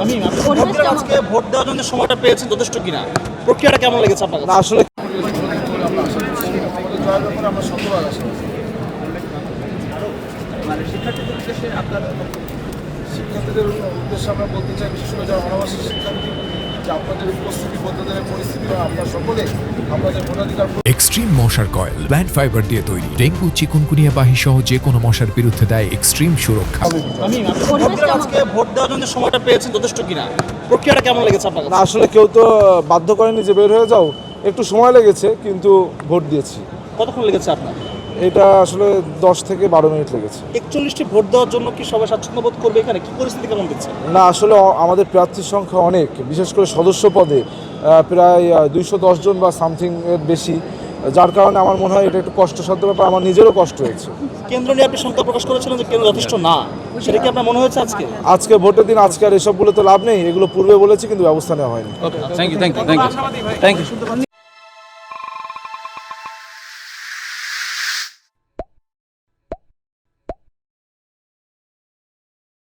আজকে ভোট দেওয়ার জন্য সময়টা পেয়েছেন যথেষ্ট কিনা, প্রক্রিয়াটা কেমন লেগেছে আপনার কাছে? আসলে আমরা শতভাগ আছি। শিক্ষার্থীদের উদ্দেশ্যে আমরা বলতে চাই, বিশেষ করে যারা অনাবাসিক শিক্ষার্থী, যে আপনাদের উপস্থিতি বদ্ধদের পরিস্থিতি আপনার সকলে আমাদের ভোটাধিকার। এক্সট্রিম মশার কয়েল প্ল্যান্ট ফাইবার দিয়ে তৈরি, ডেঙ্গু চিকুনগুনিয়া বাহি সহ যে কোনো মশার বিরুদ্ধে দেয় এক্সট্রিম সুরক্ষা। আজকে ভোট দেওয়ার জন্য সময়টা পেয়েছেন যথেষ্ট কিনা, প্রক্রিয়াটা কেমন লেগেছে আপনার কাছে? আসলে কেউ তো বাধ্য করেনি যে বের হয়ে যাও, একটু সময় লেগেছে কিন্তু ভোট দিয়েছি। কতক্ষণ লেগেছে আপনার? এটা আসলে 10 থেকে 12 মিনিট লেগেছে। 41টি ভোট দেওয়ার জন্য কি সবাই স্বাচ্ছন্দ্য বোধ করবে এখানে? কি পরিস্থিতি কেমন দেখছে? না আসলে আমাদের প্রার্থীর সংখ্যা অনেক, বিশেষ করে সদস্য পদে প্রায় 210 জন বা সামথিং এর বেশি, যার কারণে আমার মনে হয় এটা একটু কষ্টসাধ্য ব্যাপার, আমার নিজেরও কষ্ট হয়েছে। কেন্দ্র নিয়ে আপনি শঙ্কা প্রকাশ করেছিলেন যে কেন্দ্র যথেষ্ট না, সেটা কি আপনার মনে হয়েছে আজকে? আজকে ভোটের দিন, আজকে আর এসব বলে তো লাভ নেই, এগুলো পূর্বে বলেছি কিন্তু ব্যবস্থা নেওয়া হয়নি। Thank you.